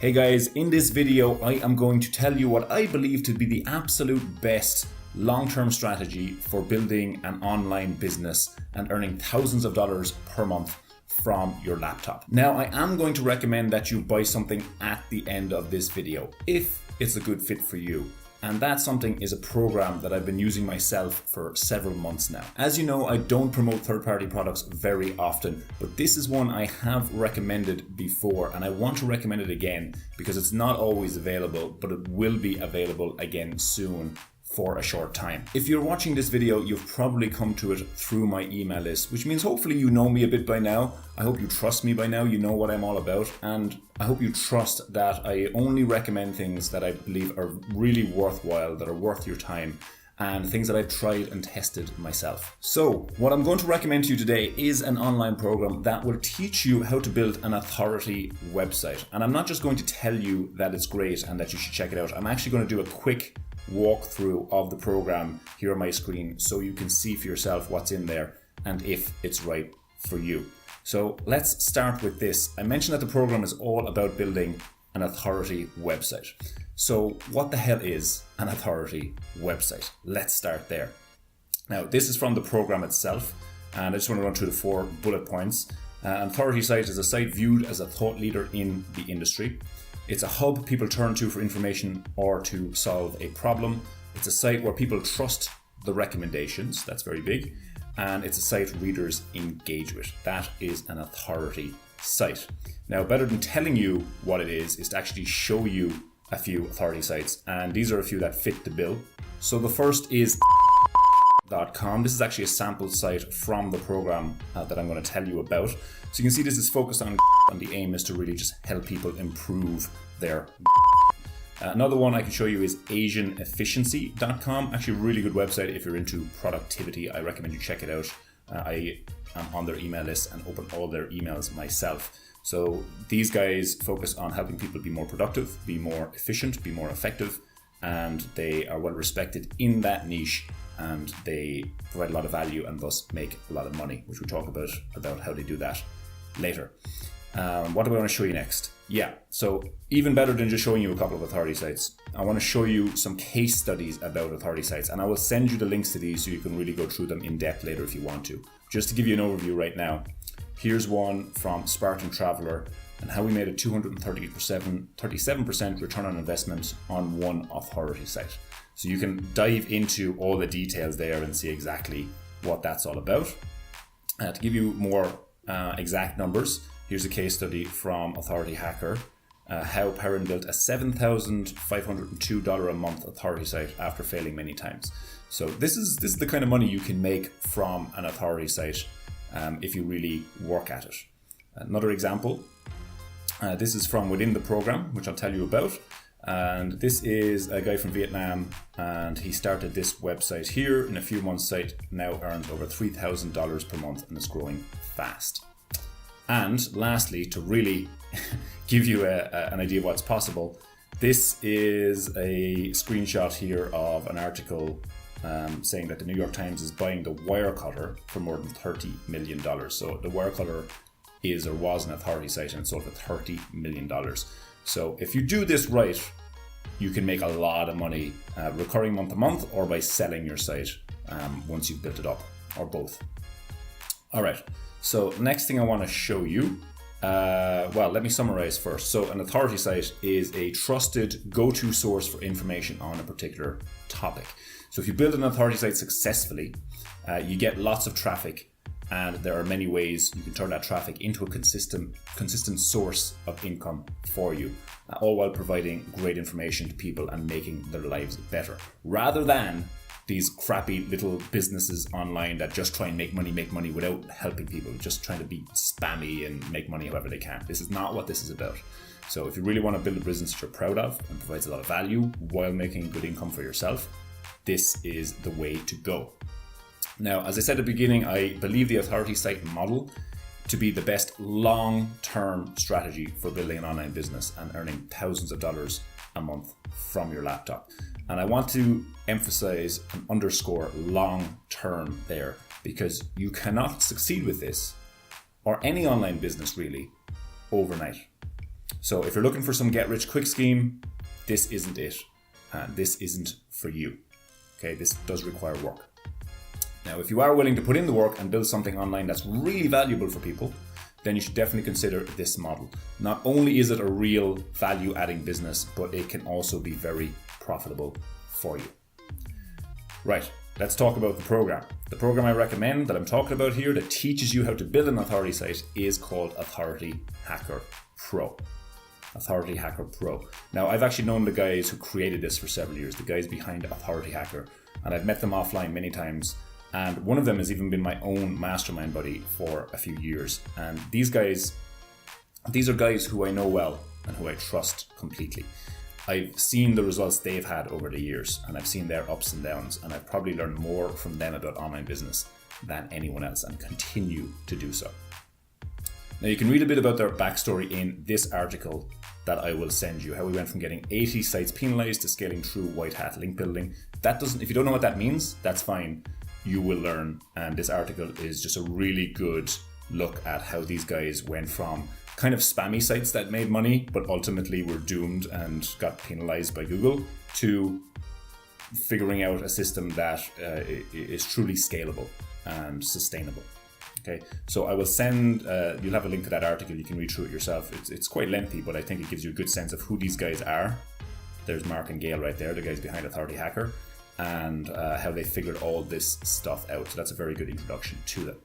Hey guys, in this video I am going to tell you what I believe to be the absolute best long-term strategy for building an online business and earning thousands of dollars per month from your laptop. Now, I am going to recommend that you buy something at the end of this video if it's a good fit for you. And that something is a program that I've been using myself for several months now. As you know, I don't promote third-party products very often, but this is one I have recommended before and I want to recommend it again because it's not always available, but it will be available again soon for a short time. If you're watching this video, you've probably come to it through my email list, which means hopefully you know me a bit by now. I hope you trust me by now, you know what I'm all about, and I hope you trust that I only recommend things that I believe are really worthwhile, that are worth your time, and things that I've tried and tested myself. So, what I'm going to recommend to you today is an online program that will teach you how to build an authority website. And I'm not just going to tell you that it's great and that you should check it out. I'm actually going to do a quick walkthrough of the program here on my screen so you can see for yourself what's in there and if it's right for you. So let's start with this. I mentioned that the program is all about building an authority website. So what the hell is an authority website? Let's start there. Now, this is from the program itself, and I just want to run through the 4 bullet points. An authority site is a site viewed as a thought leader in the industry. It's a hub people turn to for information or to solve a problem. It's a site where people trust the recommendations, that's very big, and it's a site readers engage with. That is an authority site. Now, better than telling you what it is to actually show you a few authority sites, and these are a few that fit the bill. So the first is .com. This is actually a sample site from the program that I'm going to tell you about. So you can see this is focused on and the aim is to really just help people improve their Another one I can show you is AsianEfficiency.com. Actually a really good website if you're into productivity. I recommend you check it out. I am on their email list and open all their emails myself. So these guys focus on helping people be more productive, be more efficient, be more effective, and they are well respected in that niche, and they provide a lot of value and thus make a lot of money, which we'll talk about how they do that later. What do I want to show you next? Yeah, so even better than just showing you a couple of authority sites, I want to show you some case studies about authority sites, and I will send you the links to these so you can really go through them in depth later if you want to. Just to give you an overview right now, here's one from Spartan Traveler and how we made a 237% return on investment on one authority site. So you can dive into all the details there and see exactly what that's all about. To give you more exact numbers, here's a case study from Authority Hacker, how Perrin built a $7,502 a month authority site after failing many times. So this is the kind of money you can make from an authority site if you really work at it. Another example, this is from within the program, which I'll tell you about. And this is a guy from Vietnam, and he started this website here. In a few months' site now earns over $3,000 per month and is growing fast. And lastly, to really give you an idea of what's possible, this is a screenshot here of an article saying that the New York Times is buying the Wirecutter for more than $30 million. So the Wirecutter is or was an authority site and it's sold for $30 million. So if you do this right, you can make a lot of money recurring month to month or by selling your site once you've built it up, or both. All right, so next thing I want to show you, well, let me summarize first. So an authority site is a trusted go-to source for information on a particular topic. So if you build an authority site successfully, you get lots of traffic, and there are many ways you can turn that traffic into a consistent source of income for you, all while providing great information to people and making their lives better, rather than these crappy little businesses online that just try and make money without helping people, just trying to be spammy and make money however they can. This is not what this is about. So if you really want to build a business that you're proud of and provides a lot of value while making good income for yourself, this is the way to go. Now, as I said at the beginning, I believe the authority site model to be the best long-term strategy for building an online business and earning thousands of dollars a month from your laptop. And I want to emphasize and underscore long-term there, because you cannot succeed with this or any online business really overnight. So if you're looking for some get-rich-quick scheme, this isn't it. This isn't for you. Okay, this does require work. Now, if you are willing to put in the work and build something online that's really valuable for people, then you should definitely consider this model. Not only is it a real value-adding business, but it can also be very profitable for you. Right, let's talk about the program. The program I recommend that I'm talking about here that teaches you how to build an authority site is called Authority Hacker Pro. Authority Hacker Pro. Now, I've actually known the guys who created this for several years, the guys behind Authority Hacker, and I've met them offline many times. And one of them has even been my own mastermind buddy for a few years. And these are guys who I know well and who I trust completely. I've seen the results they've had over the years, and I've seen their ups and downs, and I've probably learned more from them about online business than anyone else, and continue to do so. Now, you can read a bit about their backstory in this article that I will send you, how we went from getting 80 sites penalized to scaling true white hat link building. If you don't know what that means, that's fine. You will learn, and this article is just a really good look at how these guys went from kind of spammy sites that made money but ultimately were doomed and got penalized by Google to figuring out a system that is truly scalable and sustainable. Okay, so I will send, you'll have a link to that article, you can read through it yourself. It's quite lengthy, but I think it gives you a good sense of who these guys are. There's Mark and Gail right there, the guys behind Authority Hacker, and how they figured all this stuff out. So that's a very good introduction to them.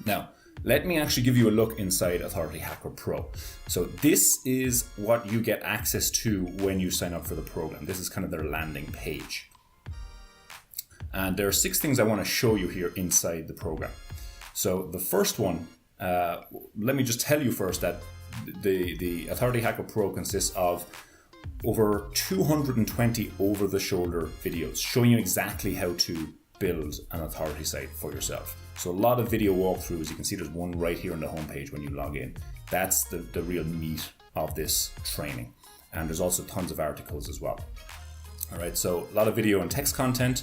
Now, let me actually give you a look inside Authority Hacker Pro. So this is what you get access to when you sign up for the program. This is kind of their landing page. And there are 6 things I want to show you here inside the program. So the first one, let me just tell you first that the Authority Hacker Pro consists of over 220 over-the-shoulder videos showing you exactly how to build an authority site for yourself. So a lot of video walkthroughs. You can see there's one right here on the homepage when you log in. That's the real meat of this training. And there's also tons of articles as well. All right, so a lot of video and text content.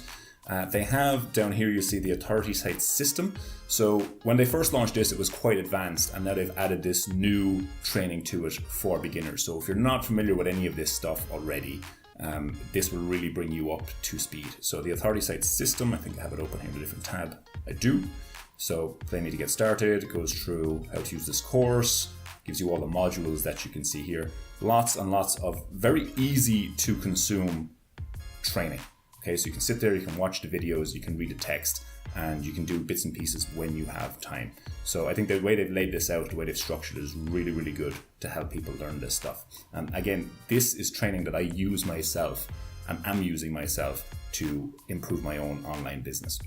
They have down here, you see the authority site system. So when they first launched this, it was quite advanced, and now they've added this new training to it for beginners. So if you're not familiar with any of this stuff already, this will really bring you up to speed. So the authority site system, I think I have it open here in a different tab. I do. So they need to get started. It goes through how to use this course, gives you all the modules that you can see here. Lots and lots of very easy to consume training. Okay, so you can sit there, you can watch the videos, you can read the text, and you can do bits and pieces when you have time. So I think the way they've laid this out, the way they've structured it is really, really good to help people learn this stuff. And again, this is training that I use myself and am using myself to improve my own online business.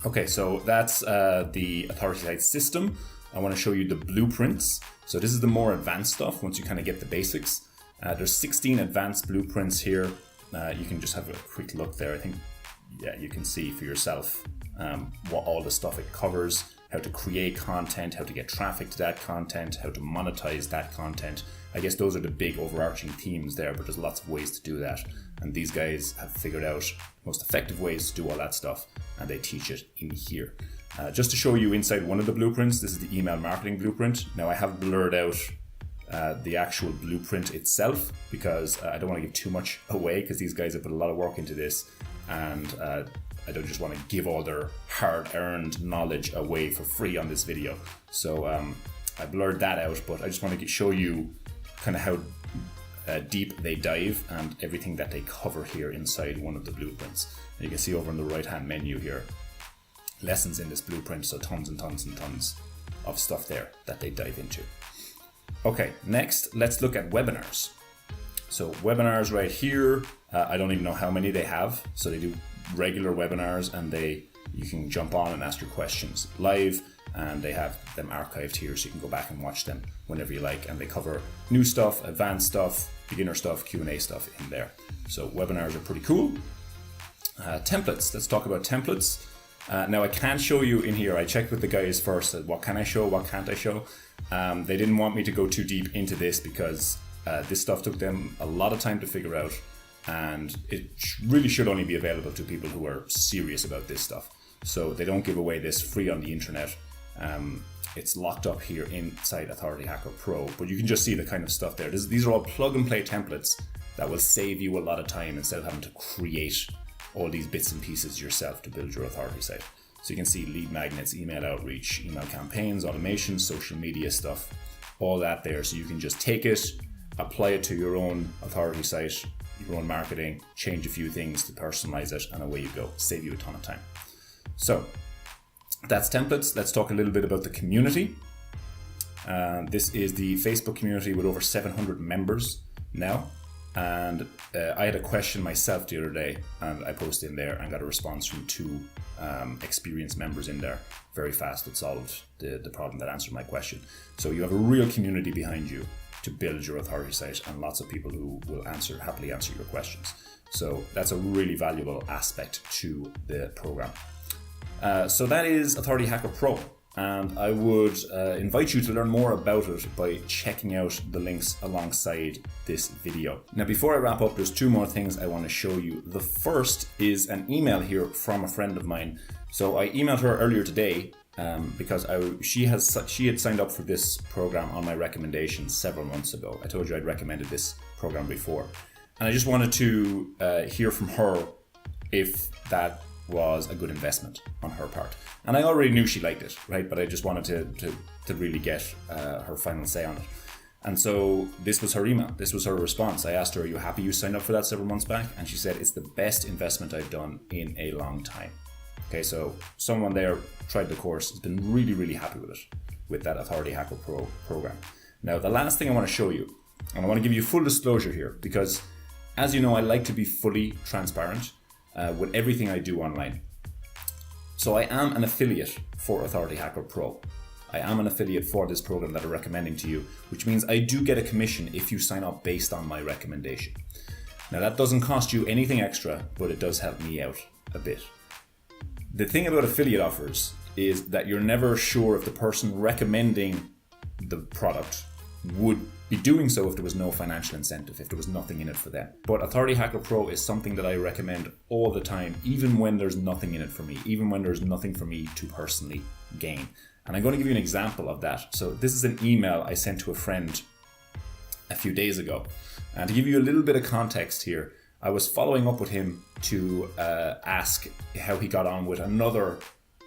Okay, so that's the authority site system. I want to show you the blueprints. So this is the more advanced stuff once you kind of get the basics. There's 16 advanced blueprints here. You can just have a quick look there. I think, yeah, you can see for yourself what all the stuff it covers, how to create content, how to get traffic to that content, how to monetize that content. I guess those are the big overarching themes there, but there's lots of ways to do that. And these guys have figured out most effective ways to do all that stuff, and they teach it in here. Just to show you inside one of the blueprints, this is the email marketing blueprint. Now I have blurred out the actual blueprint itself because I don't want to give too much away, because these guys have put a lot of work into this, and I don't just want to give all their hard-earned knowledge away for free on this video. So I blurred that out, but I just want to show you kind of how deep they dive and everything that they cover here inside one of the blueprints. And you can see over in the right-hand menu here, lessons in this blueprint, so tons and tons and tons of stuff there that they dive into. Okay, next, let's look at webinars. So webinars right here, I don't even know how many they have. So they do regular webinars, and you can jump on and ask your questions live, and they have them archived here so you can go back and watch them whenever you like. And they cover new stuff, advanced stuff, beginner stuff, Q&A stuff in there. So webinars are pretty cool. Templates, let's talk about templates. Now I can show you in here, I checked with the guys first, what can I show, what can't I show. They didn't want me to go too deep into this because this stuff took them a lot of time to figure out, and it really should only be available to people who are serious about this stuff. So they don't give away this free on the internet. It's locked up here inside Authority Hacker Pro, but you can just see the kind of stuff there. These are all plug and play templates that will save you a lot of time instead of having to create all these bits and pieces yourself to build your authority site. So you can see lead magnets, email outreach, email campaigns, automation, social media stuff, all that there. So you can just take it, apply it to your own authority site, your own marketing, change a few things to personalize it, and away you go. Save you a ton of time. So that's templates. Let's talk a little bit about the community. This is the Facebook community with over 700 members now. And I had a question myself the other day, and I posted in there and got a response from 2 experienced members in there. Very fast, it solved the problem that answered my question. So you have a real community behind you to build your authority site, and lots of people who will happily answer your questions. So that's a really valuable aspect to the program. So that is Authority Hacker Pro. And I would invite you to learn more about it by checking out the links alongside this video. Now, before I wrap up, there's 2 more things I want to show you. The first is an email here from a friend of mine. So I emailed her earlier today because she had signed up for this program on my recommendation several months ago. I told you I'd recommended this program before. And I just wanted to hear from her if that was a good investment on her part. And I already knew she liked it, right? But I just wanted to really get her final say on it. And so this was her email. This was her response. I asked her, are you happy you signed up for that several months back? And she said, it's the best investment I've done in a long time. Okay, so someone there tried the course, has been really, really happy with it, with that Authority Hacker Pro program. Now, the last thing I want to show you, and I want to give you full disclosure here, because as you know, I like to be fully transparent with everything I do online. So I am an affiliate for Authority Hacker Pro. I am an affiliate for this program that I'm recommending to you, which means I do get a commission if you sign up based on my recommendation. Now that doesn't cost you anything extra, but it does help me out a bit. The thing about affiliate offers is that you're never sure if the person recommending the product would be doing so if there was no financial incentive, if there was nothing in it for them. But Authority Hacker Pro is something that I recommend all the time, even when there's nothing in it for me, even when there's nothing for me to personally gain. And I'm going to give you an example of that. So this is an email I sent to a friend a few days ago. And to give you a little bit of context here, I was following up with him to ask how he got on with another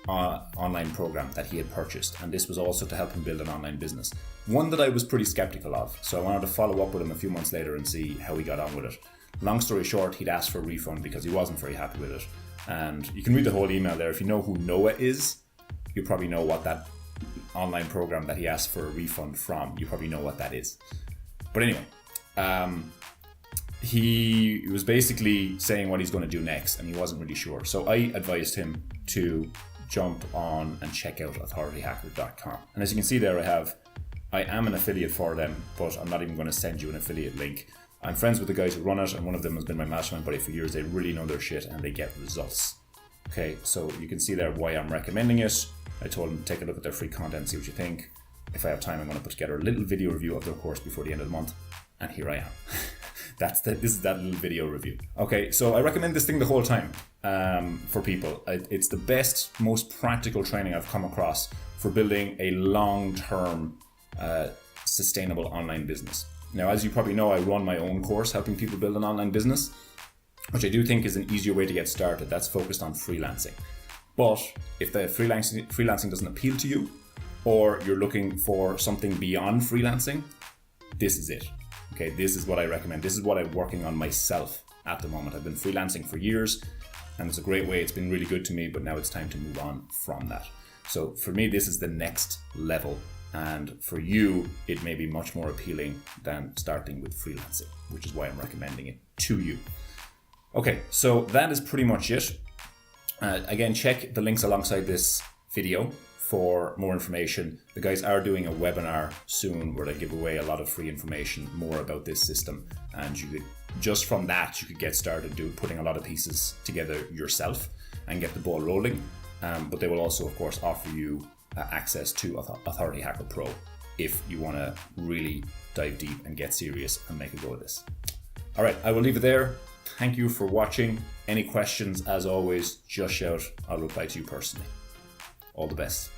online program that he had purchased, and this was also to help him build an online business, one that I was pretty skeptical of. So I wanted to follow up with him a few months later and see how he got on with it. Long story short, he'd asked for a refund because he wasn't very happy with it, and you can read the whole email there. If you know who Noah is, you probably know what that online program that he asked for a refund from, you probably know what that is. But anyway, he was basically saying what he's going to do next, and he wasn't really sure. So I advised him to jump on and check out authorityhacker.com. And as you can see there, I am an affiliate for them, but I'm not even going to send you an affiliate link. I'm friends with the guys who run it, and one of them has been my mastermind buddy for years. They really know their shit and they get results. Okay, so you can see there why I'm recommending it. I told them to take a look at their free content, see what you think. If I have time, I'm going to put together a little video review of their course before the end of the month. And here I am. This is that little video review. Okay, so I recommend this thing the whole time for people. It's the best, most practical training I've come across for building a long-term, sustainable online business. Now, as you probably know, I run my own course helping people build an online business, which I do think is an easier way to get started. That's focused on freelancing. But if the freelancing doesn't appeal to you, or you're looking for something beyond freelancing, this is it. Okay, this is what I recommend. This is what I'm working on myself at the moment. I've been freelancing for years, and it's a great way. It's been really good to me, but now it's time to move on from that. So for me, this is the next level. And for you, it may be much more appealing than starting with freelancing, which is why I'm recommending it to you. Okay, so that is pretty much it. Again, check the links alongside this video for more information. The guys are doing a webinar soon where they give away a lot of free information more about this system, and you could, just from that, you could get started putting a lot of pieces together yourself and get the ball rolling. But they will also, of course, offer you access to Authority Hacker Pro if you want to really dive deep and get serious and make a go of this. All right, I will leave it there. Thank you for watching. Any questions, as always, just shout. I'll reply to you personally. All the best.